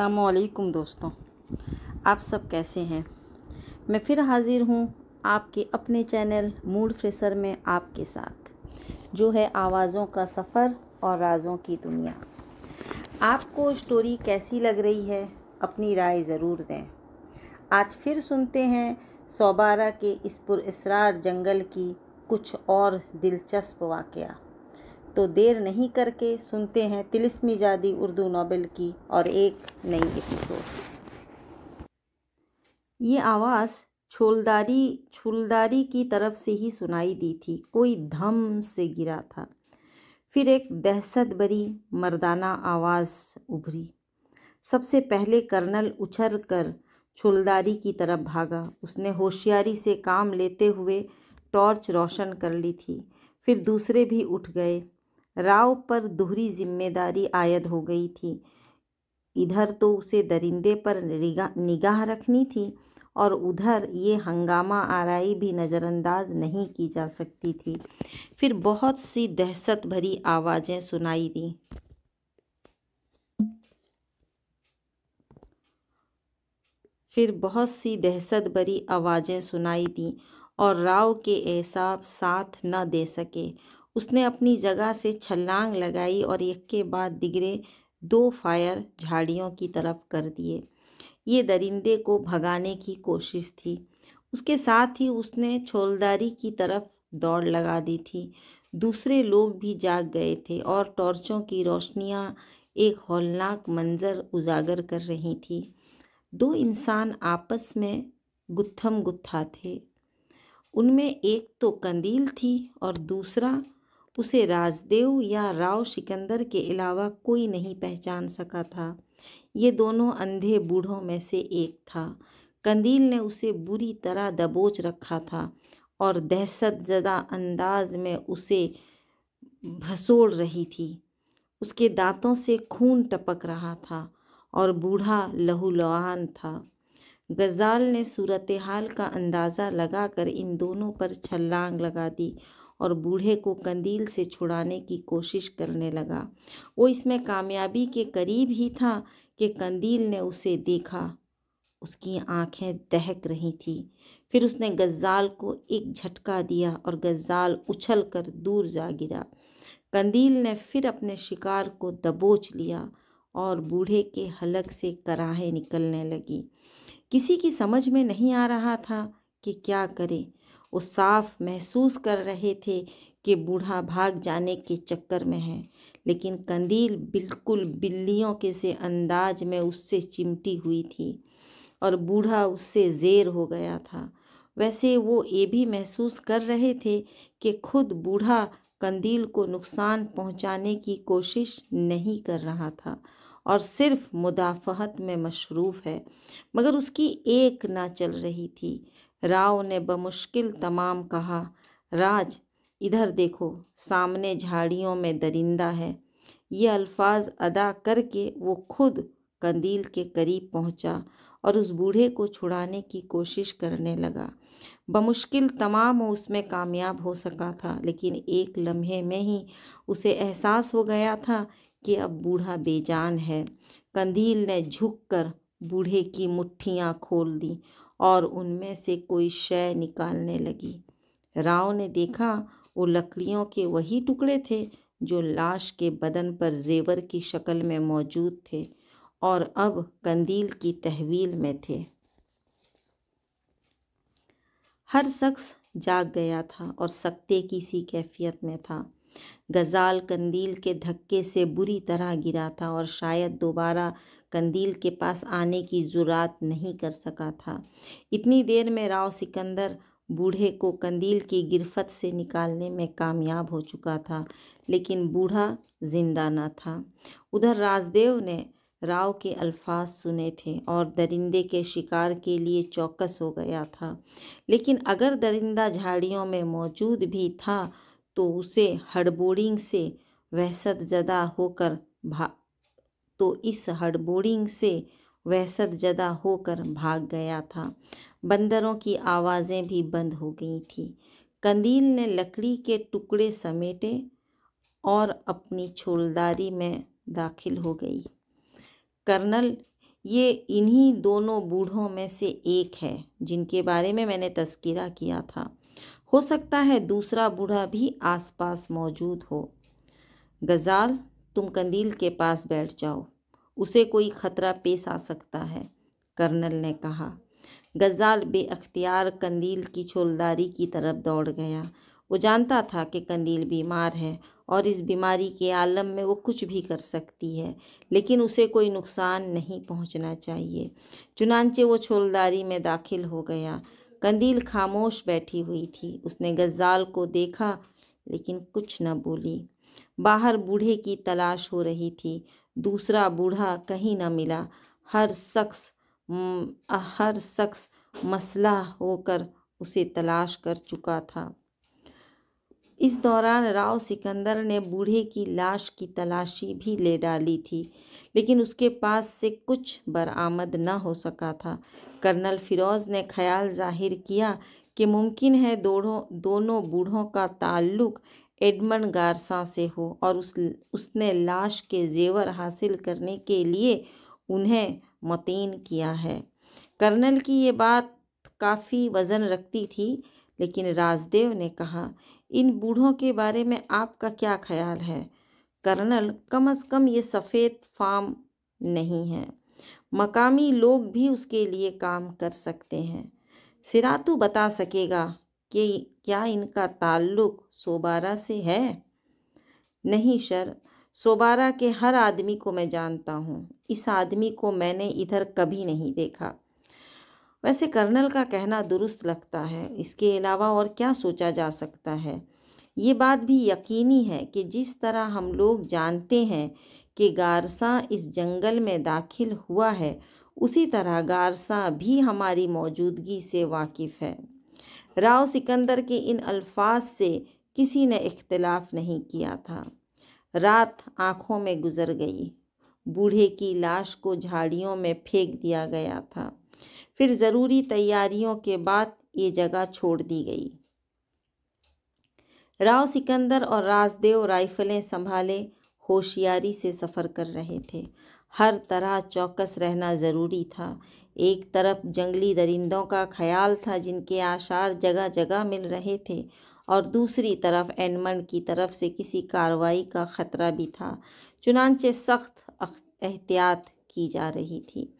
अस्सलामुअलैकुम दोस्तों, आप सब कैसे हैं। मैं फिर हाज़िर हूँ आपके अपने चैनल मूड फ्रेशर में आपके साथ, जो है आवाज़ों का सफ़र और राज़ों की दुनिया। आपको स्टोरी कैसी लग रही है, अपनी राय ज़रूर दें। आज फिर सुनते हैं सोबारा के इस पुरअसरार जंगल की कुछ और दिलचस्प वाक़या। तो देर नहीं करके सुनते हैं तिलिस्मी जादी उर्दू नॉवेल की और एक नई एपिसोड। ये आवाज़ छूलदारी की तरफ से ही सुनाई दी थी। कोई धम से गिरा था। फिर एक दहशत भरी मर्दाना आवाज़ उभरी। सबसे पहले कर्नल उछल कर छूलदारी की तरफ भागा। उसने होशियारी से काम लेते हुए टॉर्च रोशन कर ली थी। फिर दूसरे भी उठ गए। राव पर दोहरी जिम्मेदारी आयद हो गई थी। इधर तो उसे दरिंदे पर निगाह रखनी थी और उधर ये हंगामा आराई भी नज़रअंदाज नहीं की जा सकती थी। फिर बहुत सी दहशत भरी आवाज़ें सुनाई दी और राव के एहसाब साथ न दे सके। उसने अपनी जगह से छलांग लगाई और एक के बाद दिगरे 2 फायर झाड़ियों की तरफ कर दिए। ये दरिंदे को भगाने की कोशिश थी। उसके साथ ही उसने छौलदारी की तरफ दौड़ लगा दी थी। दूसरे लोग भी जाग गए थे और टॉर्चों की रोशनियां एक हौलनाक मंजर उजागर कर रही थी। 2 इंसान आपस में गुत्थम गुत्था थे। उनमें एक तो कंदील थी और दूसरा, उसे राजदेव या राव सिकंदर के अलावा कोई नहीं पहचान सका था। ये दोनों अंधे बूढ़ों में से एक था। कंदील ने उसे बुरी तरह दबोच रखा था और दहशतज़दा अंदाज में उसे भसोड़ रही थी। उसके दांतों से खून टपक रहा था और बूढ़ा लहूलुहान था। गज़ाल ने सूरत हाल का अंदाज़ा लगाकर इन दोनों पर छलांग लगा दी और बूढ़े को कंदील से छुड़ाने की कोशिश करने लगा। वो इसमें कामयाबी के करीब ही था कि कंदील ने उसे देखा। उसकी आंखें दहक रही थीं। फिर उसने गज़ाल को एक झटका दिया और गज़ाल उछलकर दूर जा गिरा। कंदील ने फिर अपने शिकार को दबोच लिया और बूढ़े के हलक से कराहें निकलने लगी। किसी की समझ में नहीं आ रहा था कि क्या करे। वो साफ महसूस कर रहे थे कि बूढ़ा भाग जाने के चक्कर में है, लेकिन कंदील बिल्कुल बिल्लियों के से अंदाज में उससे चिमटी हुई थी और बूढ़ा उससे ज़ेर हो गया था। वैसे वो ये भी महसूस कर रहे थे कि खुद बूढ़ा कंदील को नुकसान पहुंचाने की कोशिश नहीं कर रहा था और सिर्फ मुदाफ़हत में मशरूफ़ है, मगर उसकी एक ना चल रही थी। राव ने बमुश्किल तमाम कहा, राज, इधर देखो, सामने झाड़ियों में दरिंदा है। ये अल्फाज अदा करके वो खुद कंदील के करीब पहुंचा और उस बूढ़े को छुड़ाने की कोशिश करने लगा। बमुश्किल तमाम वो उसमें कामयाब हो सका था, लेकिन एक लम्हे में ही उसे एहसास हो गया था कि अब बूढ़ा बेजान है। कंदील ने झुककर बूढ़े की मुट्ठियां खोल दी और उनमें से कोई शय निकालने लगी। राव ने देखा वो लकड़ियों के वही टुकड़े थे जो लाश के बदन पर जेवर की शक्ल में मौजूद थे और अब कंदील की तहवील में थे। हर शख्स जाग गया था और सकते की सी कैफियत में था। गज़ाल कंदील के धक्के से बुरी तरह गिरा था और शायद दोबारा कंदील के पास आने की जुर्रात नहीं कर सका था। इतनी देर में राव सिकंदर बूढ़े को कंदील की गिरफ्त से निकालने में कामयाब हो चुका था, लेकिन बूढ़ा जिंदा न था। उधर राजदेव ने राव के अल्फाज सुने थे और दरिंदे के शिकार के लिए चौकस हो गया था। लेकिन अगर दरिंदा झाड़ियों में मौजूद भी था तो उसे हड़बोड़िंग से वहशतज़दा होकर भाग गया था। बंदरों की आवाज़ें भी बंद हो गई थीं। कंदील ने लकड़ी के टुकड़े समेटे और अपनी छौलदारी में दाखिल हो गई। कर्नल, ये इन्हीं दोनों बूढ़ों में से एक है जिनके बारे में मैंने तज़किरा किया था। हो सकता है दूसरा बूढ़ा भी आसपास मौजूद हो। गज़ाल, तुम कंदील के पास बैठ जाओ, उसे कोई खतरा पेश आ सकता है, कर्नल ने कहा। गज़ाल बेअख्तियार कंदील की छोलदारी की तरफ दौड़ गया। वो जानता था कि कंदील बीमार है और इस बीमारी के आलम में वो कुछ भी कर सकती है, लेकिन उसे कोई नुकसान नहीं पहुंचना चाहिए। चुनांचे वो छोलदारी में दाखिल हो गया। कंदील खामोश बैठी हुई थी। उसने गज़ाल को देखा लेकिन कुछ न बोली। बाहर बूढ़े की तलाश हो रही थी। दूसरा बूढ़ा कहीं न मिला। हर शख्स मसला होकर उसे तलाश कर चुका था। इस दौरान राव सिकंदर ने बूढ़े की लाश की तलाशी भी ले डाली थी, लेकिन उसके पास से कुछ बरामद न हो सका था। कर्नल फिरोज़ ने ख्याल जाहिर किया कि मुमकिन है दोनों बूढ़ों का ताल्लुक एडमंड गार्सा से हो और उसने लाश के जेवर हासिल करने के लिए उन्हें मतीन किया है। कर्नल की ये बात काफ़ी वज़न रखती थी, लेकिन राजदेव ने कहा, इन बूढ़ों के बारे में आपका क्या ख्याल है? कर्नल, कम से कम ये सफ़ेद फार्म नहीं है। मकामी लोग भी उसके लिए काम कर सकते हैं। सिरातू बता सकेगा कि क्या इनका ताल्लुक सोबारा से है? नहीं सर, सोबारा के हर आदमी को मैं जानता हूँ। इस आदमी को मैंने इधर कभी नहीं देखा। वैसे कर्नल का कहना दुरुस्त लगता है। इसके अलावा और क्या सोचा जा सकता है? ये बात भी यकीनी है कि जिस तरह हम लोग जानते हैं कि गारसा इस जंगल में दाखिल हुआ है, उसी तरह गारसा भी हमारी मौजूदगी से वाकिफ़ है। राव सिकंदर के इन अल्फाज से किसी ने इख्तिलाफ नहीं किया था। रात आँखों में गुजर गई। बूढ़े की लाश को झाड़ियों में फेंक दिया गया था। फिर ज़रूरी तैयारियों के बाद ये जगह छोड़ दी गई। राव सिकंदर और राजदेव राइफलें संभाले होशियारी से सफ़र कर रहे थे। हर तरह चौकस रहना ज़रूरी था। एक तरफ जंगली दरिंदों का ख्याल था जिनके आसार जगह जगह मिल रहे थे, और दूसरी तरफ एडमंड की तरफ से किसी कार्रवाई का ख़तरा भी था। चुनांचे सख्त एहतियात की जा रही थी।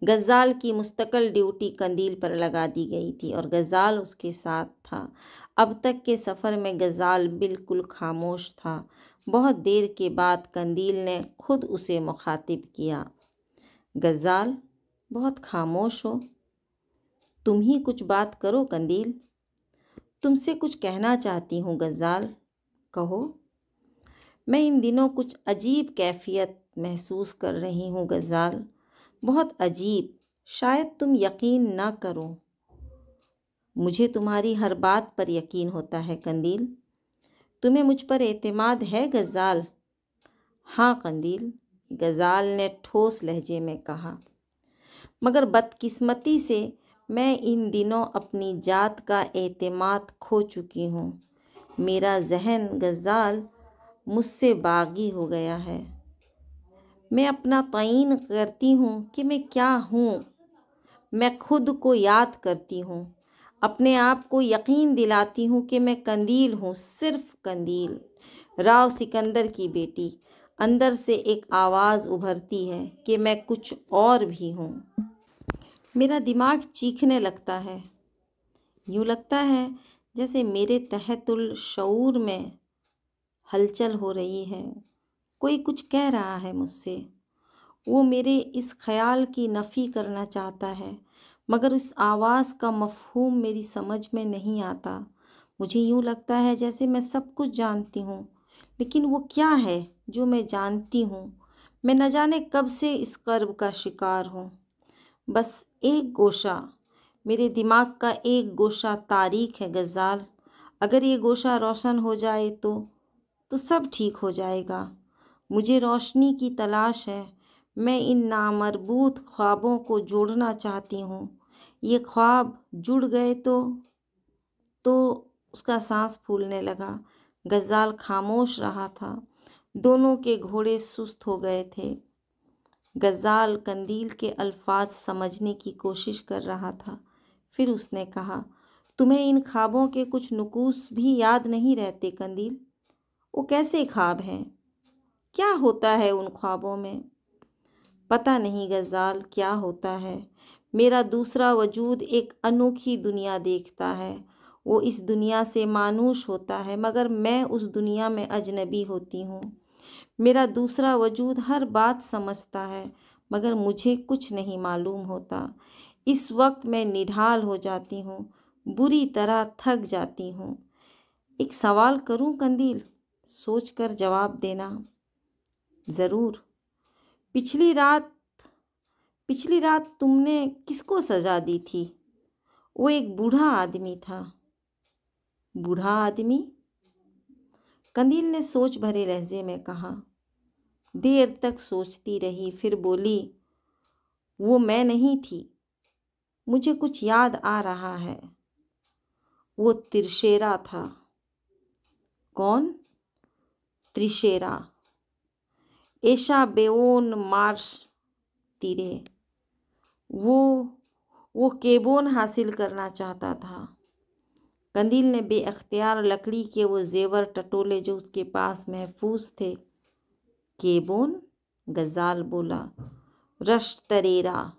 गज़ाल की मुस्तकिल ड्यूटी कंदील पर लगा दी गई थी और गज़ाल उसके साथ था। अब तक के सफ़र में गज़ाल बिल्कुल खामोश था। बहुत देर के बाद कंदील ने खुद उसे मुखातिब किया। गज़ाल, बहुत खामोश हो, तुम ही कुछ बात करो कंदील। तुमसे कुछ कहना चाहती हूँ गज़ाल, कहो। मैं इन दिनों कुछ अजीब कैफियत महसूस कर रही हूँ गज़ाल, बहुत अजीब। शायद तुम यकीन ना करो। मुझे तुम्हारी हर बात पर यकीन होता है कंदील। तुम्हें मुझ पर एतमाद है गज़ाल? हाँ कंदील, गज़ाल ने ठोस लहजे में कहा। मगर बदकिस्मती से मैं इन दिनों अपनी जात का एतमाद खो चुकी हूँ। मेरा जहन गज़ाल मुझसे बागी हो गया है। मैं अपना तयीन करती हूँ कि मैं क्या हूँ। मैं खुद को याद करती हूँ, अपने आप को यकीन दिलाती हूँ कि मैं कंदील हूँ, सिर्फ कंदील, राव सिकंदर की बेटी। अंदर से एक आवाज़ उभरती है कि मैं कुछ और भी हूँ। मेरा दिमाग चीखने लगता है। यूँ लगता है जैसे मेरे तहतुल शऊर में हलचल हो रही है। कोई कुछ कह रहा है मुझसे। वो मेरे इस ख्याल की नफ़ी करना चाहता है, मगर इस आवाज़ का मफ़हूम मेरी समझ में नहीं आता। मुझे यूँ लगता है जैसे मैं सब कुछ जानती हूँ, लेकिन वो क्या है जो मैं जानती हूँ? मैं न जाने कब से इस कर्ब का शिकार हूँ। बस एक गोशा, मेरे दिमाग का एक गोशा तारीक है गज़ाल। अगर ये गोशा रोशन हो जाए तो सब ठीक हो जाएगा। मुझे रोशनी की तलाश है। मैं इन नामरबूत ख्वाबों को जोड़ना चाहती हूँ। ये ख्वाब जुड़ गए तो उसका सांस फूलने लगा। गज़ाल खामोश रहा था। दोनों के घोड़े सुस्त हो गए थे। गज़ाल कंदील के अल्फाज समझने की कोशिश कर रहा था। फिर उसने कहा, तुम्हें इन ख्वाबों के कुछ नुकूस भी याद नहीं रहते कंदील? वो कैसे ख्वाब हैं? क्या होता है उन ख्वाबों में? पता नहीं गज़ाल क्या होता है। मेरा दूसरा वजूद एक अनोखी दुनिया देखता है। वो इस दुनिया से मानूस होता है, मगर मैं उस दुनिया में अजनबी होती हूँ। मेरा दूसरा वजूद हर बात समझता है, मगर मुझे कुछ नहीं मालूम होता। इस वक्त मैं निढाल हो जाती हूँ, बुरी तरह थक जाती हूँ। एक सवाल करूँ कंदील? सोचकर जवाब देना। ज़रूर। पिछली रात पिछली रात तुमने किसको सजा दी थी? वो एक बूढ़ा आदमी था। बूढ़ा आदमी? कंदील ने सोच भरे लहजे में कहा। देर तक सोचती रही, फिर बोली, वो मैं नहीं थी। मुझे कुछ याद आ रहा है। वो त्रिशेरा था। कौन? त्रिशेरा। एशा बेओन मार्श तीरे। वो केबोन हासिल करना चाहता था। कंदील ने बेअख्तियार लकड़ी के वो जेवर टटोले जो उसके पास महफूज थे। केबोन? गज़ाल बोला। रश तरेरा।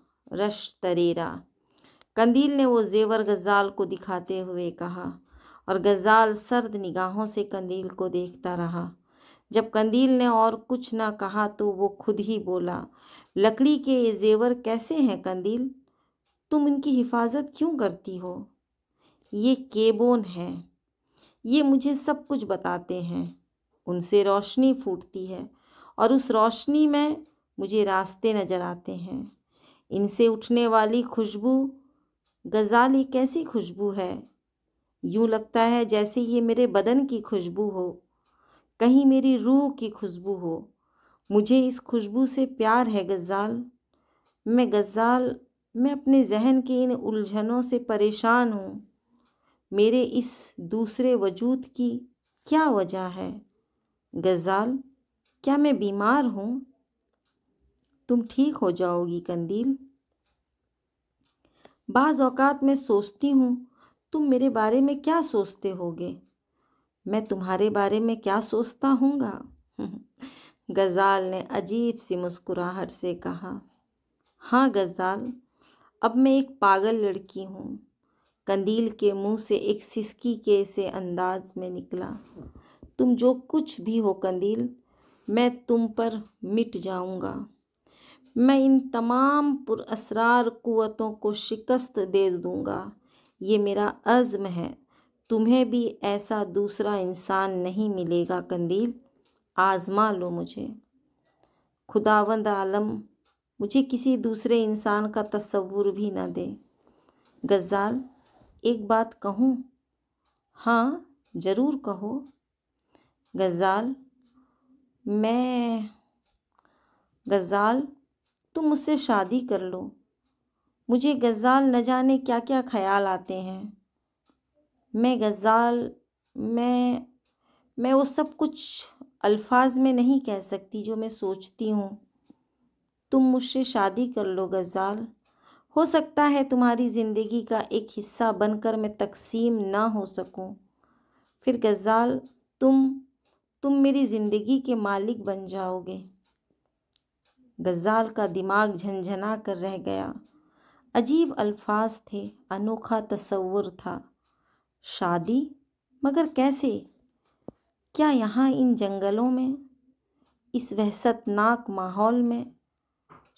कंदील ने वो जेवर गज़ाल को दिखाते हुए कहा, और गज़ाल सर्द निगाहों से कंदील को देखता रहा। जब कंदील ने और कुछ न कहा तो वो खुद ही बोला, लकड़ी के ये जेवर कैसे हैं कंदील? तुम इनकी हिफाजत क्यों करती हो? ये केबोन हैं। ये मुझे सब कुछ बताते हैं। उनसे रोशनी फूटती है और उस रोशनी में मुझे रास्ते नज़र आते हैं। इनसे उठने वाली खुशबू, गज़ाल, ये कैसी खुशबू है? यूँ लगता है जैसे ये मेरे बदन की खुशबू हो, कहीं मेरी रूह की खुशबू हो। मुझे इस खुशबू से प्यार है गज़ाल। मैं अपने जहन की इन उलझनों से परेशान हूँ। मेरे इस दूसरे वजूद की क्या वजह है? गज़ाल, क्या मैं बीमार हूँ? तुम ठीक हो जाओगी कंदील। बाज़ औक़ात मैं सोचती हूँ, तुम मेरे बारे में क्या सोचते होगे? मैं तुम्हारे बारे में क्या सोचता हूँगा? गज़ाल ने अजीब सी मुस्कुराहट से कहा। हाँ गज़ाल, अब मैं एक पागल लड़की हूँ। कंदील के मुंह से एक सिसकी के से अंदाज में निकला। तुम जो कुछ भी हो कंदील, मैं तुम पर मिट जाऊंगा। मैं इन तमाम पुरअसरार कुव्वतों को शिकस्त दे दूंगा। ये मेरा अज़्म है। तुम्हें भी ऐसा दूसरा इंसान नहीं मिलेगा कंदील। आज़मा लो मुझे। खुदावंद आलम मुझे किसी दूसरे इंसान का तस्वुर भी न दे। गज़ाल, एक बात कहूँ? हाँ, ज़रूर कहो। गज़ाल, तुम मुझसे शादी कर लो। मुझे गज़ाल न जाने क्या क्या ख्याल आते हैं। मैं वो सब कुछ अल्फाज में नहीं कह सकती जो मैं सोचती हूँ। तुम मुझसे शादी कर लो गज़ाल। हो सकता है तुम्हारी ज़िंदगी का एक हिस्सा बनकर मैं तकसीम ना हो सकूं। फिर गज़ाल, तुम मेरी ज़िंदगी के मालिक बन जाओगे। गज़ाल का दिमाग झंझना कर रह गया। अजीब अल्फाज थे, अनोखा तस्वुर था। शादी? मगर कैसे? क्या यहाँ इन जंगलों में, इस वहशतनाक माहौल में?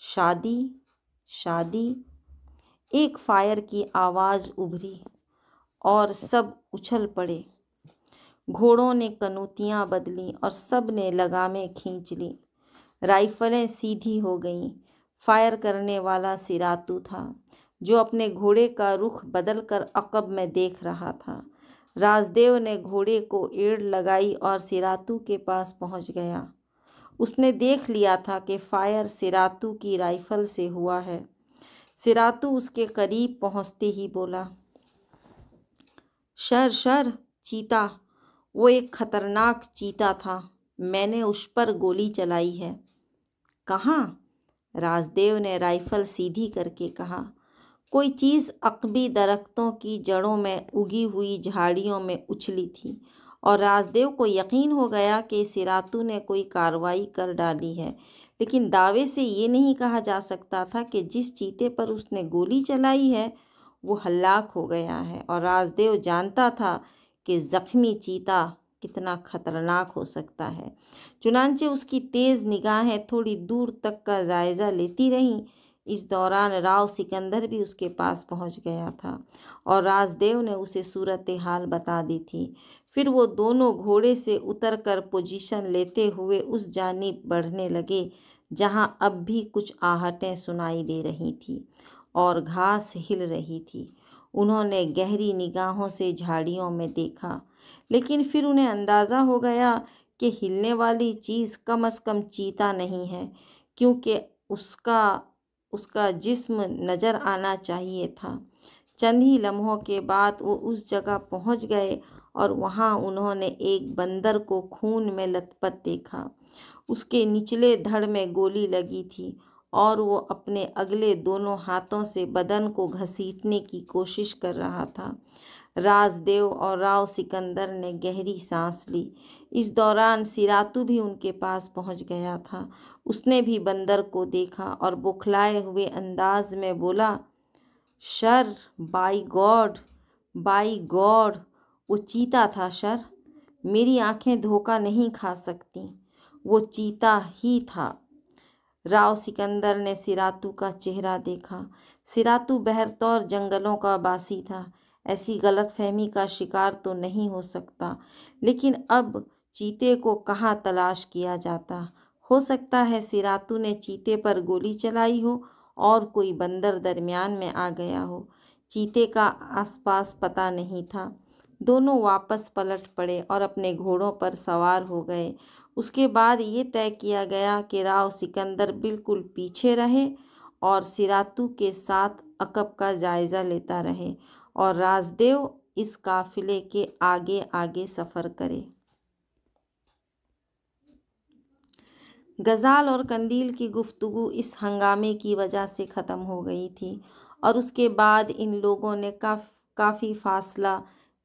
शादी? एक फायर की आवाज़ उभरी और सब उछल पड़े। घोड़ों ने कनूतियाँ बदलीं और सब ने लगामें खींच लीं। राइफलें सीधी हो गईं। फायर करने वाला सिरातू था, जो अपने घोड़े का रुख बदलकर अक़ब में देख रहा था। राजदेव ने घोड़े को एड़ लगाई और सिरातू के पास पहुंच गया। उसने देख लिया था कि फायर सिरातू की राइफल से हुआ है। सिरातू उसके करीब पहुंचते ही बोला, शर, चीता। वो एक खतरनाक चीता था। मैंने उस पर गोली चलाई है। कहाँ? राजदेव ने राइफल सीधी करके कहा। कोई चीज़ अकबी दरख्तों की जड़ों में उगी हुई झाड़ियों में उछली थी और राजदेव को यकीन हो गया कि सिरातू ने कोई कार्रवाई कर डाली है, लेकिन दावे से ये नहीं कहा जा सकता था कि जिस चीते पर उसने गोली चलाई है वो हलाक हो गया है। और राजदेव जानता था कि ज़ख्मी चीता कितना खतरनाक हो सकता है। चुनांचे उसकी तेज़ निगाहें थोड़ी दूर तक का जायज़ा लेती रहीं। इस दौरान राव सिकंदर भी उसके पास पहुंच गया था और राजदेव ने उसे सूरत हाल बता दी थी। फिर वो दोनों घोड़े से उतरकर पोजीशन लेते हुए उस जानिब बढ़ने लगे जहां अब भी कुछ आहटें सुनाई दे रही थी और घास हिल रही थी। उन्होंने गहरी निगाहों से झाड़ियों में देखा, लेकिन फिर उन्हें अंदाज़ा हो गया कि हिलने वाली चीज़ कम से कम चीता नहीं है, क्योंकि उसका जिस्म नज़र आना चाहिए था। चंद ही लम्हों के बाद वो उस जगह पहुंच गए और वहां उन्होंने एक बंदर को खून में लथपथ देखा। उसके निचले धड़ में गोली लगी थी और वो अपने अगले दोनों हाथों से बदन को घसीटने की कोशिश कर रहा था। राजदेव और राव सिकंदर ने गहरी सांस ली। इस दौरान सिरातू भी उनके पास पहुंच गया था। उसने भी बंदर को देखा और बौखलाए हुए अंदाज में बोला, sir, by God, by God, वो चीता था शर। मेरी आंखें धोखा नहीं खा सकती, वो चीता ही था। राव सिकंदर ने सिरातू का चेहरा देखा। सिरातू बहरतौर जंगलों का बासी था। ऐसी गलतफहमी का शिकार तो नहीं हो सकता, लेकिन अब चीते को कहाँ तलाश किया जाता। हो सकता है सिरातू ने चीते पर गोली चलाई हो और कोई बंदर दरमियान में आ गया हो। चीते का आसपास पता नहीं था। दोनों वापस पलट पड़े और अपने घोड़ों पर सवार हो गए। उसके बाद ये तय किया गया कि राव सिकंदर बिल्कुल पीछे रहे और सिरातू के साथ अकब का जायज़ा लेता रहे और राजदेव इस काफिले के आगे आगे सफ़र करे। गज़ाल और कंदील की गुफ्तगू इस हंगामे की वजह से ख़त्म हो गई थी और उसके बाद इन लोगों ने काफ़ी फासला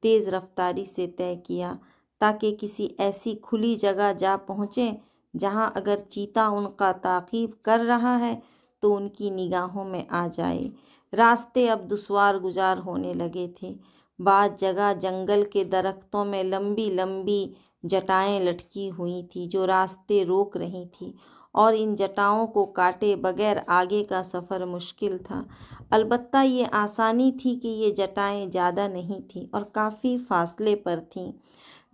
तेज़ रफ्तारी से तय किया ताकि किसी ऐसी खुली जगह जा पहुँचें जहां अगर चीता उनका ताक़ीब कर रहा है तो उनकी निगाहों में आ जाए। रास्ते अब दुश्वार गुजार होने लगे थे। बाद जगह जंगल के दरख्तों में लंबी लंबी जटाएं लटकी हुई थी जो रास्ते रोक रही थी और इन जटाओं को काटे बगैर आगे का सफ़र मुश्किल था। अलबत्ता ये आसानी थी कि ये जटाएं ज़्यादा नहीं थीं और काफ़ी फासले पर थीं।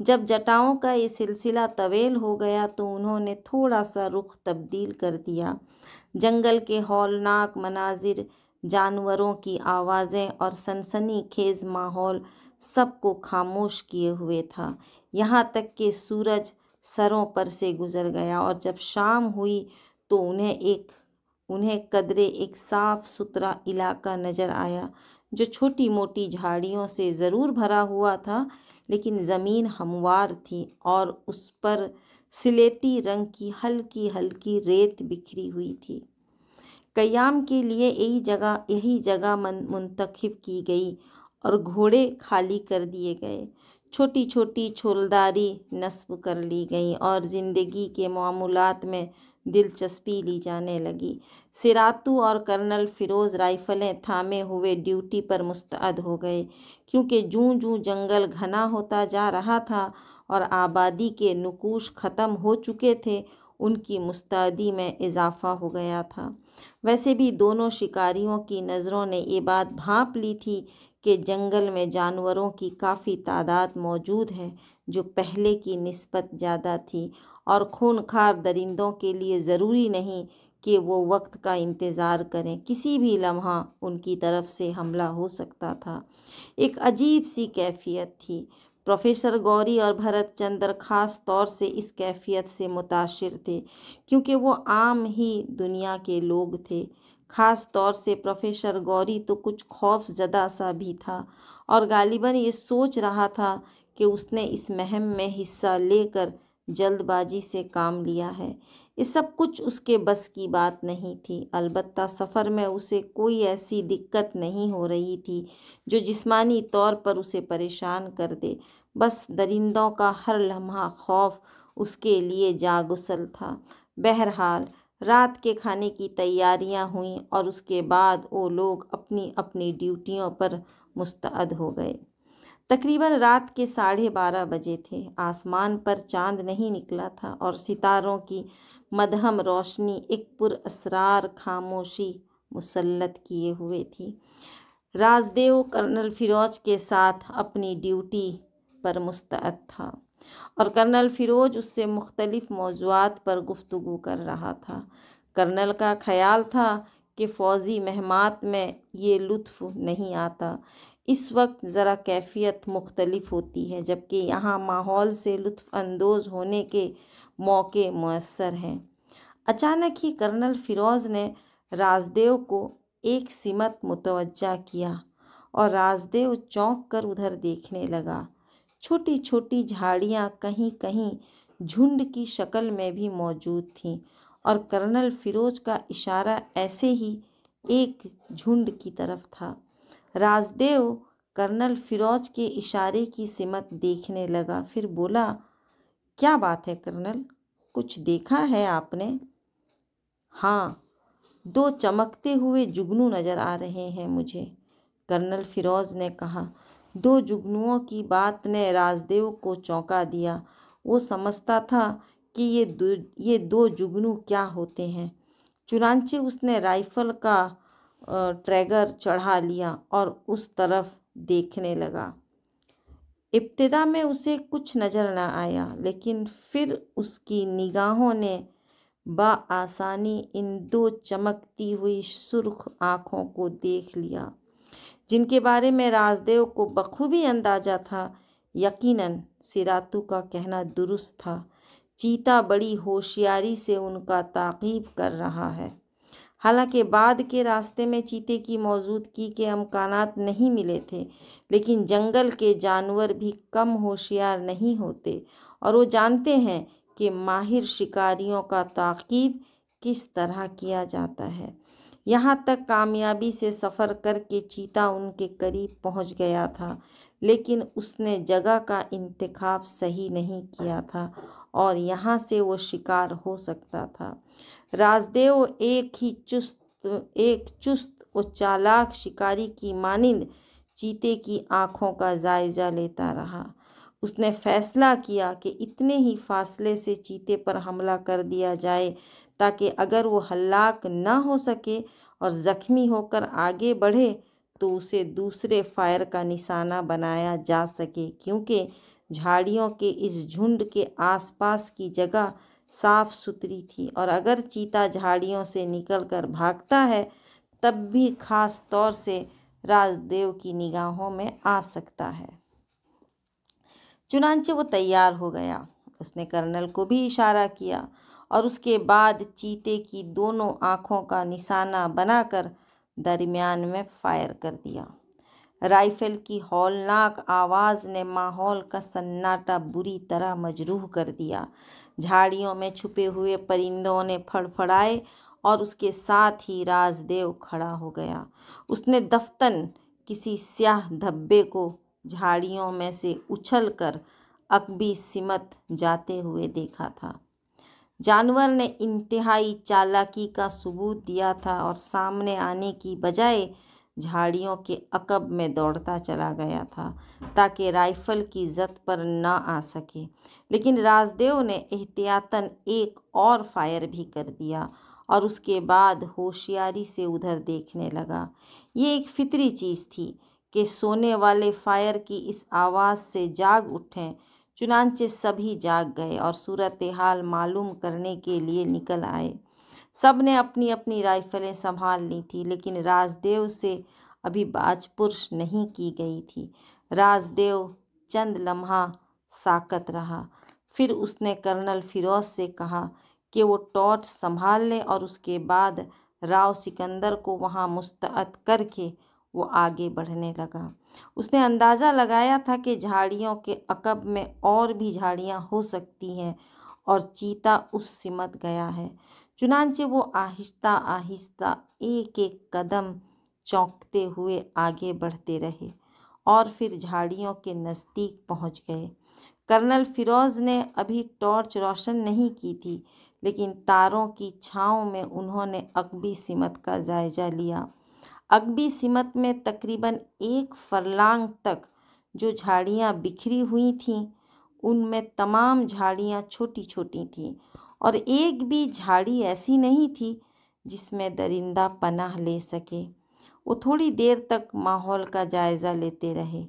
जब जटाओं का ये सिलसिला तवील हो गया तो उन्होंने थोड़ा सा रुख तब्दील कर दिया। जंगल के हौलनाक मनाजिर, जानवरों की आवाज़ें और सनसनीखेज़ माहौल सबको खामोश किए हुए था, यहाँ तक कि सूरज सरों पर से गुज़र गया और जब शाम हुई तो उन्हें कदरे एक साफ़ सुथरा इलाका नज़र आया जो छोटी मोटी झाड़ियों से ज़रूर भरा हुआ था, लेकिन ज़मीन हमवार थी और उस पर सिलेटी रंग की हल्की हल्की रेत बिखरी हुई थी। क़याम के लिए यही जगह मुंतखब की गई और घोड़े खाली कर दिए गए। छोटी छोटी छोलदारी नस्ब कर ली गई और ज़िंदगी के मामूलात में दिलचस्पी ली जाने लगी। सिरातू और कर्नल फ़िरोज़ राइफ़लें थामे हुए ड्यूटी पर मुस्तअद हो गए, क्योंकि जूं जूं जंगल घना होता जा रहा था और आबादी के नुकूश ख़त्म हो चुके थे, उनकी मुस्तअदी में इजाफ़ा हो गया था। वैसे भी दोनों शिकारियों की नज़रों ने ये बात भांप ली थी कि जंगल में जानवरों की काफ़ी तादाद मौजूद है जो पहले की निस्बत ज़्यादा थी और खूनखार दरिंदों के लिए ज़रूरी नहीं कि वो वक्त का इंतज़ार करें, किसी भी लम्हा उनकी तरफ से हमला हो सकता था। एक अजीब सी कैफियत थी। प्रोफेसर गौरी और भरत चंद्र ख़ास तौर से इस कैफियत से मुताशिर थे, क्योंकि वो आम ही दुनिया के लोग थे। ख़ास तौर से प्रोफेसर गौरी तो कुछ खौफज़दा सा भी था और गालिबन ये सोच रहा था कि उसने इस मुहिम में हिस्सा लेकर जल्दबाजी से काम लिया है। ये सब कुछ उसके बस की बात नहीं थी। अलबत्ता सफ़र में उसे कोई ऐसी दिक्कत नहीं हो रही थी जो जिस्मानी तौर पर उसे परेशान कर दे। बस दरिंदों का हर लम्हा खौफ उसके लिए जागुसल था। बहरहाल रात के खाने की तैयारियां हुईं और उसके बाद वो लोग अपनी अपनी ड्यूटियों पर मुस्तअद हो गए। तकरीबन रात के 12:30 बजे थे। आसमान पर चांद नहीं निकला था और सितारों की मदहम रोशनी एक पुरअसरार खामोशी मुसल्लत किए हुए थी। राजदेव कर्नल फिरोज के साथ अपनी ड्यूटी पर मुस्तअद था और कर्नल फिरोज उससे मुख्तलिफ मौज़ूआत पर गुफ्तगू कर रहा था। कर्नल का ख्याल था कि फ़ौजी महमात में ये लुत्फ़ नहीं आता। इस वक्त ज़रा कैफियत मुख्तलिफ होती है, जबकि यहाँ माहौल से लुत्फ़ अंदोज़ होने के मौके मुयस्सर हैं। अचानक ही कर्नल फिरोज़ ने राजदेव को एक सिमत मुतवज्जा किया और राजदेव चौंक कर उधर देखने लगा। छोटी छोटी झाड़ियाँ कहीं कहीं झुंड की शक्ल में भी मौजूद थीं और कर्नल फिरोज का इशारा ऐसे ही एक झुंड की तरफ था। राजदेव कर्नल फिरोज के इशारे की सिमत देखने लगा, फिर बोला, क्या बात है कर्नल, कुछ देखा है आपने? हाँ, 2 चमकते हुए जुगनू नज़र आ रहे हैं मुझे, कर्नल फिरोज ने कहा। 2 जुगनुओं की बात ने राजदेव को चौंका दिया। वो समझता था कि ये दो जुगनू क्या होते हैं। चुनांचे उसने राइफल का ट्रैगर चढ़ा लिया और उस तरफ देखने लगा। इब्तिदा में उसे कुछ नज़र न आया, लेकिन फिर उसकी निगाहों ने बआसानी इन 2 चमकती हुई सुर्ख आँखों को देख लिया, जिनके बारे में राजदेव को बखूबी अंदाज़ा था। यकीनन सिरातू का कहना दुरुस्त था। चीता बड़ी होशियारी से उनका ताक़ीब कर रहा है। हालांकि बाद के रास्ते में चीते की मौजूदगी के अमकानात नहीं मिले थे, लेकिन जंगल के जानवर भी कम होशियार नहीं होते और वो जानते हैं कि माहिर शिकारियों का ताक़ीब किस तरह किया जाता है। यहाँ तक कामयाबी से सफ़र करके चीता उनके करीब पहुँच गया था, लेकिन उसने जगह का इंतखाब सही नहीं किया था और यहाँ से वो शिकार हो सकता था। राजदेव एक चुस्त और चालाक शिकारी की मानिंद चीते की आँखों का जायज़ा लेता रहा। उसने फैसला किया कि इतने ही फासले से चीते पर हमला कर दिया जाए ताकि अगर वो हलाक न हो सके और ज़ख्मी होकर आगे बढ़े तो उसे दूसरे फायर का निशाना बनाया जा सके, क्योंकि झाड़ियों के इस झुंड के आसपास की जगह साफ़ सुथरी थी और अगर चीता झाड़ियों से निकलकर भागता है तब भी ख़ास तौर से राजदेव की निगाहों में आ सकता है। चुनांचे वो तैयार हो गया। उसने कर्नल को भी इशारा किया और उसके बाद चीते की दोनों आँखों का निशाना बनाकर दरमियान में फायर कर दिया। राइफल की हौलनाक आवाज़ ने माहौल का सन्नाटा बुरी तरह मजरूह कर दिया। झाड़ियों में छुपे हुए परिंदों ने फड़फड़ाए और उसके साथ ही राजदेव खड़ा हो गया। उसने दफ्तन किसी स्याह धब्बे को झाड़ियों में से उछलकर अकबी सिमत जाते हुए देखा था। जानवर ने इंतहाई चालाकी का सबूत दिया था और सामने आने की बजाय झाड़ियों के अकब में दौड़ता चला गया था ताकि राइफल की जद पर न आ सके, लेकिन राजदेव ने एहतियातन एक और फायर भी कर दिया और उसके बाद होशियारी से उधर देखने लगा। ये एक फितरी चीज़ थी कि सोने वाले फायर की इस आवाज़ से जाग उठें। चुनांचे सभी जाग गए और सूरत हाल मालूम करने के लिए निकल आए। सब ने अपनी अपनी राइफलें संभाल ली थी, लेकिन राजदेव से अभी बाजपुर्श नहीं की गई थी। राजदेव चंद लम्हा साकत रहा, फिर उसने कर्नल फिरोज से कहा कि वो टॉर्च संभाल ले और उसके बाद राव सिकंदर को वहाँ मुस्तअद करके वो आगे बढ़ने लगा। उसने अंदाज़ा लगाया था कि झाड़ियों के अकब में और भी झाड़ियाँ हो सकती हैं और चीता उस सिमट गया है। चुनांचे वो आहिस्ता आहिस्ता एक एक कदम चौंकते हुए आगे बढ़ते रहे और फिर झाड़ियों के नज़दीक पहुंच गए। कर्नल फिरोज़ ने अभी टॉर्च रोशन नहीं की थी, लेकिन तारों की छाँव में उन्होंने अकबी सिमत का जायजा लिया। अकबी सिमत में तकरीबन 1 फरलांग तक जो झाड़ियाँ बिखरी हुई थीं, उनमें तमाम झाड़ियाँ छोटी छोटी थीं और एक भी झाड़ी ऐसी नहीं थी जिसमें दरिंदा पनाह ले सके। वो थोड़ी देर तक माहौल का जायज़ा लेते रहे।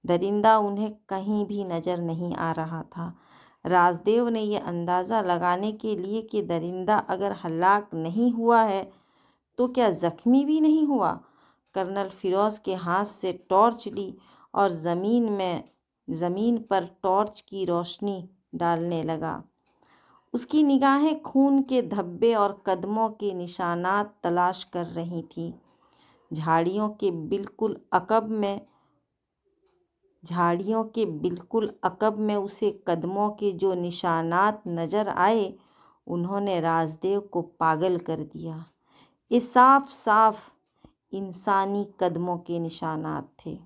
दरिंदा उन्हें कहीं भी नज़र नहीं आ रहा था। राजदेव ने यह अंदाज़ा लगाने के लिए कि दरिंदा अगर हलाक नहीं हुआ है तो क्या ज़ख्मी भी नहीं हुआ, कर्नल फिरोज़ के हाथ से टॉर्च ली और ज़मीन पर टॉर्च की रोशनी डालने लगा। उसकी निगाहें खून के धब्बे और कदमों के निशानात तलाश कर रही थीं। झाड़ियों के बिल्कुल अकब में उसे कदमों के जो निशानात नज़र आए, उन्होंने राजदेव को पागल कर दिया। ये साफ साफ इंसानी कदमों के निशानात थे,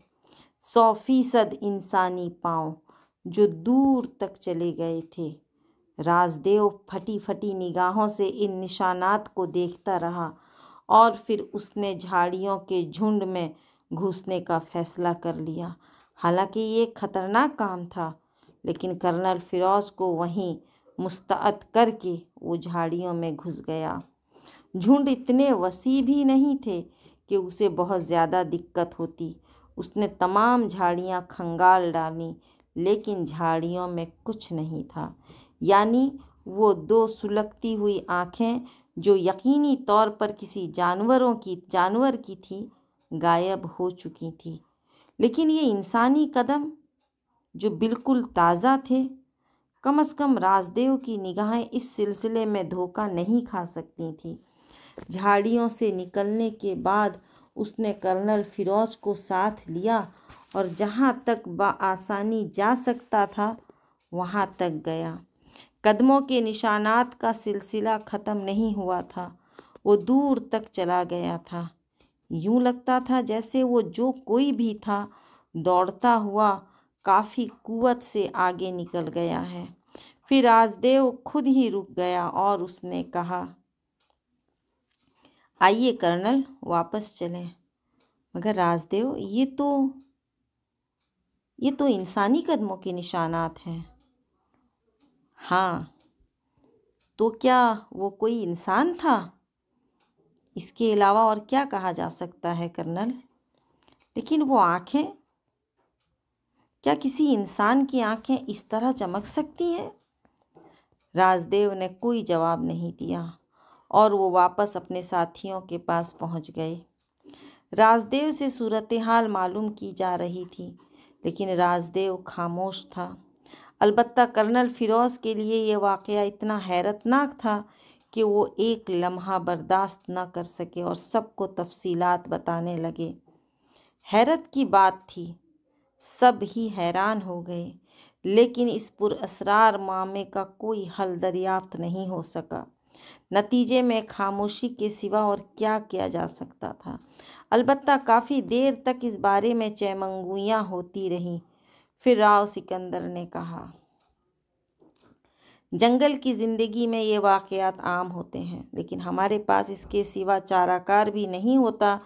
100% इंसानी पाँव जो दूर तक चले गए थे। राजदेव फटी फटी निगाहों से इन निशानात को देखता रहा और फिर उसने झाड़ियों के झुंड में घुसने का फैसला कर लिया। हालांकि ये खतरनाक काम था, लेकिन कर्नल फिरोज़ को वहीं मुस्तअद करके वो झाड़ियों में घुस गया। झुंड इतने वसी भी नहीं थे कि उसे बहुत ज़्यादा दिक्कत होती। उसने तमाम झाड़ियाँ खंगाल डालीं, लेकिन झाड़ियों में कुछ नहीं था। यानी वो 2 सुलगती हुई आँखें जो यकीनी तौर पर किसी जानवर की थी, गायब हो चुकी थी। लेकिन ये इंसानी कदम जो बिल्कुल ताज़ा थे, कम से कम राजदेव की निगाहें इस सिलसिले में धोखा नहीं खा सकती थीं। झाड़ियों से निकलने के बाद उसने कर्नल फिरोज़ को साथ लिया और जहाँ तक बआसानी जा सकता था वहाँ तक गया। कदमों के निशानात का सिलसिला ख़त्म नहीं हुआ था, वो दूर तक चला गया था। यूँ लगता था जैसे वो जो कोई भी था, दौड़ता हुआ काफ़ी कुव्वत से आगे निकल गया है। फिर राजदेव खुद ही रुक गया और उसने कहा, आइए कर्नल, वापस चलें। मगर राजदेव, ये तो इंसानी कदमों के निशानात हैं। हाँ, तो क्या वो कोई इंसान था? इसके अलावा और क्या कहा जा सकता है कर्नल? लेकिन वो आँखें, क्या किसी इंसान की आँखें इस तरह चमक सकती हैं? राजदेव ने कोई जवाब नहीं दिया और वो वापस अपने साथियों के पास पहुंच गए। राजदेव से सूरत हाल मालूम की जा रही थी, लेकिन राजदेव खामोश था। अलबत्ता कर्नल फिरोज़ के लिए ये वाक़या इतना हैरतनाक था कि वो एक लम्हा बर्दाश्त न कर सके और सबको तफसीलात बताने लगे। हैरत की बात थी, सब ही हैरान हो गए, लेकिन इस पुरअसरार मामले का कोई हल दरियाफ्त नहीं हो सका। नतीजे में खामोशी के सिवा और क्या किया जा सकता था। अलबत्ता काफ़ी देर तक इस बारे में चैमंगुइयाँ होती रहीं। फिर राव सिकंदर ने कहा, जंगल की ज़िंदगी में ये वाक़यात आम होते हैं, लेकिन हमारे पास इसके सिवा चाराकार भी नहीं होता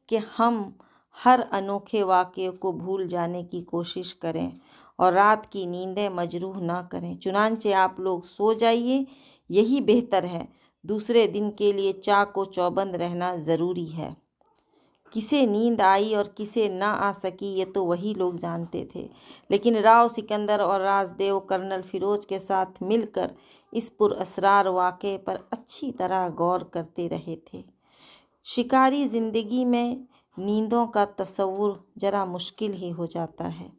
कि हम हर अनोखे वाक़ये को भूल जाने की कोशिश करें और रात की नींदें मजरूह ना करें। चुनांचे आप लोग सो जाइए, यही बेहतर है। दूसरे दिन के लिए चाक व चौबंद रहना ज़रूरी है। किसे नींद आई और किसे ना आ सकी ये तो वही लोग जानते थे, लेकिन राव सिकंदर और राजदेव कर्नल फिरोज के साथ मिलकर इस पुरअसरार वाक़े पर अच्छी तरह गौर करते रहे थे। शिकारी ज़िंदगी में नींदों का तसव्वुर ज़रा मुश्किल ही हो जाता है।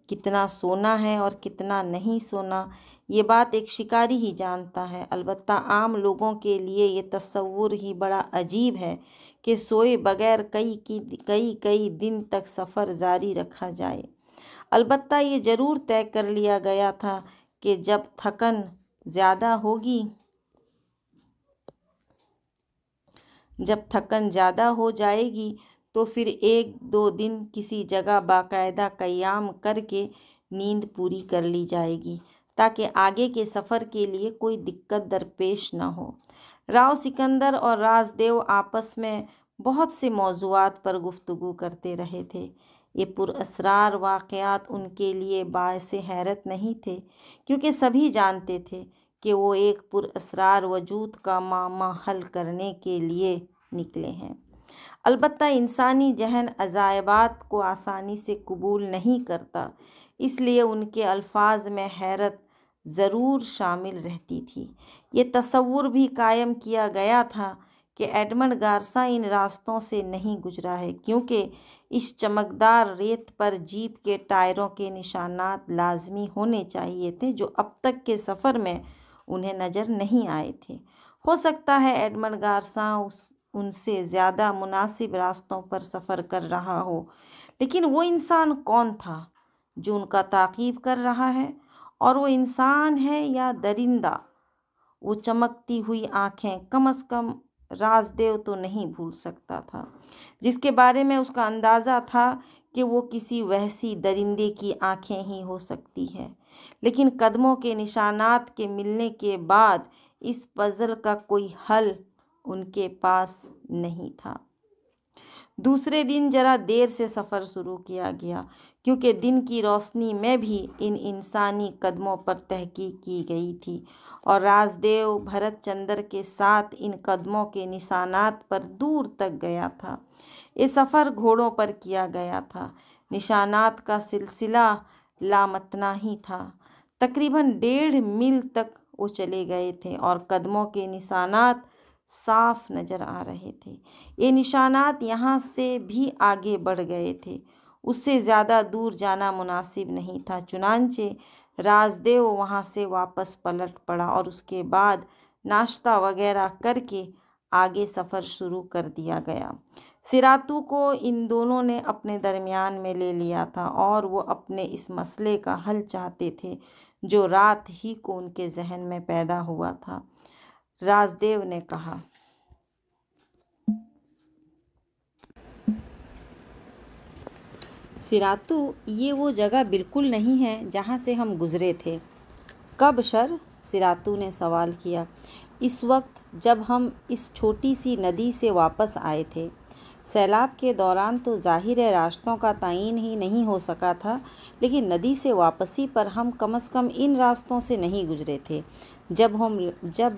कितना सोना है और कितना नहीं सोना, ये बात एक शिकारी ही जानता है। अलबत्ता आम लोगों के लिए ये तसव्वुर ही बड़ा अजीब है कि सोए बगैर कई दिन तक सफ़र जारी रखा जाए। अलबत्ता ये ज़रूर तय कर लिया गया था कि जब थकन ज़्यादा होगी, जब थकन ज़्यादा हो जाएगी तो फिर 1-2 दिन किसी जगह बाकायदा क़याम करके नींद पूरी कर ली जाएगी, ताकि आगे के सफ़र के लिए कोई दिक्कत दरपेश न हो। राव सिकंदर और राजदेव आपस में बहुत से मौज़ूआत पर गुफ्तगू करते रहे थे। ये पुरअसरार वाक़यात उनके लिए बाइसे हैरत नहीं थे, क्योंकि सभी जानते थे कि वो एक पुरअसरार वजूद का मामला हल करने के लिए निकले हैं। अलबत्ता इंसानी जहन अजायबात को आसानी से कबूल नहीं करता, इसलिए उनके अल्फाज में हैरत ज़रूर शामिल रहती थी। ये तसव्वुर भी कायम किया गया था कि एडमंड गार्सा इन रास्तों से नहीं गुजरा है, क्योंकि इस चमकदार रेत पर जीप के टायरों के निशानात लाजमी होने चाहिए थे, जो अब तक के सफ़र में उन्हें नज़र नहीं आए थे। हो सकता है एडमंड गार्सा उनसे ज़्यादा मुनासिब रास्तों पर सफ़र कर रहा हो, लेकिन वो इंसान कौन था जो उनका ताक़ीब कर रहा है? और वो इंसान है या दरिंदा? वो चमकती हुई आँखें कम से कम राजदेव तो नहीं भूल सकता था, जिसके बारे में उसका अंदाज़ा था कि वो किसी वहशी दरिंदे की आँखें ही हो सकती है। लेकिन कदमों के निशानात के मिलने के बाद इस पज़ल का कोई हल उनके पास नहीं था। दूसरे दिन जरा देर से सफ़र शुरू किया गया, क्योंकि दिन की रोशनी में भी इन इंसानी कदमों पर तहकीक की गई थी, और राजदेव भरत चंद्र के साथ इन कदमों के निशानात पर दूर तक गया था। ये सफ़र घोड़ों पर किया गया था। निशानात का सिलसिला लामतना ही था। तकरीबन 1.5 मील तक वो चले गए थे और कदमों के निशानात साफ नज़र आ रहे थे। ये निशानात यहाँ से भी आगे बढ़ गए थे। उससे ज़्यादा दूर जाना मुनासिब नहीं था। चुनांचे राजदेव वहाँ से वापस पलट पड़ा और उसके बाद नाश्ता वगैरह करके आगे सफ़र शुरू कर दिया गया। सिरातू को इन दोनों ने अपने दरमियान में ले लिया था और वो अपने इस मसले का हल चाहते थे, जो रात ही को उनके जहन में पैदा हुआ था। राजदेव ने कहा, सिरातू, ये वो जगह बिल्कुल नहीं है जहाँ से हम गुज़रे थे। कब सर? सिरातू ने सवाल किया। इस वक्त जब हम इस छोटी सी नदी से वापस आए थे। सैलाब के दौरान तो जाहिर है रास्तों का तयन ही नहीं हो सका था, लेकिन नदी से वापसी पर हम कम से कम इन रास्तों से नहीं गुजरे थे जब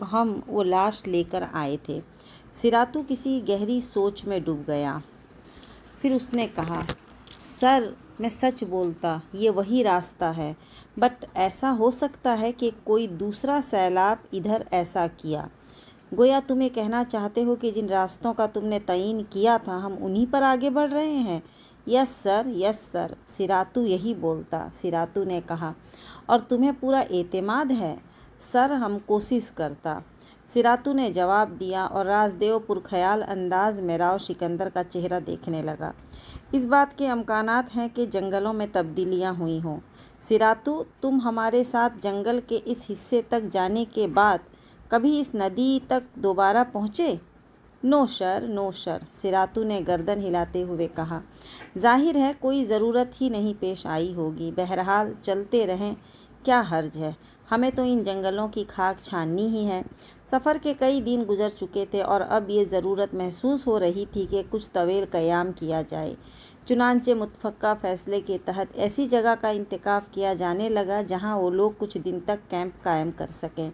हम वो लाश लेकर आए थे। सिरातू किसी गहरी सोच में डूब गया। फिर उसने कहा, सर, मैं सच बोलता, ये वही रास्ता है, बट ऐसा हो सकता है कि कोई दूसरा सैलाब इधर ऐसा किया। गोया तुम्हें कहना चाहते हो कि जिन रास्तों का तुमने तयन किया था हम उन्हीं पर आगे बढ़ रहे हैं? यस सर, सिरातू यही बोलता। सिरातू ने कहा, और तुम्हें पूरा एतमाद है? सर, हम कोशिश करता, सिरातू ने जवाब दिया, और राजदेव पुरख्याल अंदाज में राव सिकंदर का चेहरा देखने लगा। इस बात के अमकानात हैं कि जंगलों में तब्दीलियां हुई हों। सिरातू, तुम हमारे साथ जंगल के इस हिस्से तक जाने के बाद कभी इस नदी तक दोबारा पहुँचे? नो सर, सिरातू ने गर्दन हिलाते हुए कहा। जाहिर है कोई ज़रूरत ही नहीं पेश आई होगी। बहरहाल चलते रहें, क्या हर्ज है? हमें तो इन जंगलों की खाक छाननी ही है। सफ़र के कई दिन गुजर चुके थे और अब ये ज़रूरत महसूस हो रही थी कि कुछ तवील क़याम किया जाए। चुनांचे मुतफ़क्का फ़ैसले के तहत ऐसी जगह का इंतखाब किया जाने लगा जहां वो लोग कुछ दिन तक कैंप कायम कर सकें।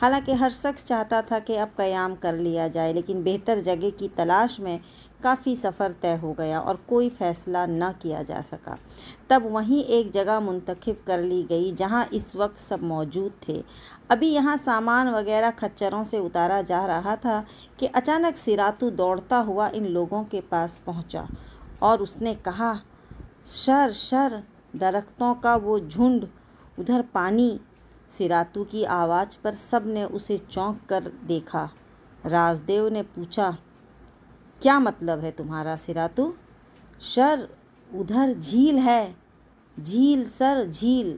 हालांकि हर शख्स चाहता था कि अब क़याम कर लिया जाए, लेकिन बेहतर जगह की तलाश में काफ़ी सफ़र तय हो गया और कोई फ़ैसला न किया जा सका। तब वहीं एक जगह मुंतखब कर ली गई जहां इस वक्त सब मौजूद थे। अभी यहाँ सामान वगैरह खच्चरों से उतारा जा रहा था कि अचानक सिरातू दौड़ता हुआ इन लोगों के पास पहुँचा और उसने कहा, सर, दरख्तों का वो झुंड, उधर पानी। सिरातू की आवाज़ पर सब ने उसे चौंक कर देखा। राजदेव ने पूछा, क्या मतलब है तुम्हारा सिरातू? सर, उधर झील है। झील सर, झील।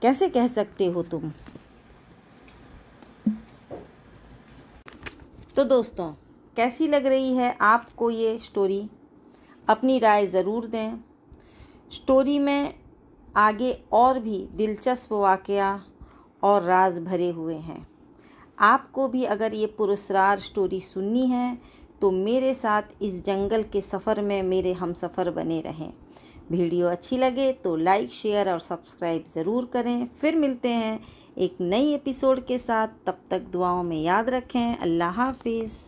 कैसे कह सकते हो तुम? तो दोस्तों, कैसी लग रही है आपको ये स्टोरी? अपनी राय ज़रूर दें। स्टोरी में आगे और भी दिलचस्प वाक़या और राज भरे हुए हैं। आपको भी अगर ये पुरस्कार स्टोरी सुननी है तो मेरे साथ इस जंगल के सफ़र में मेरे हमसफ़र बने रहें। वीडियो अच्छी लगे तो लाइक, शेयर और सब्सक्राइब ज़रूर करें। फिर मिलते हैं एक नई एपिसोड के साथ। तब तक दुआओं में याद रखें। अल्लाह हाफिज़।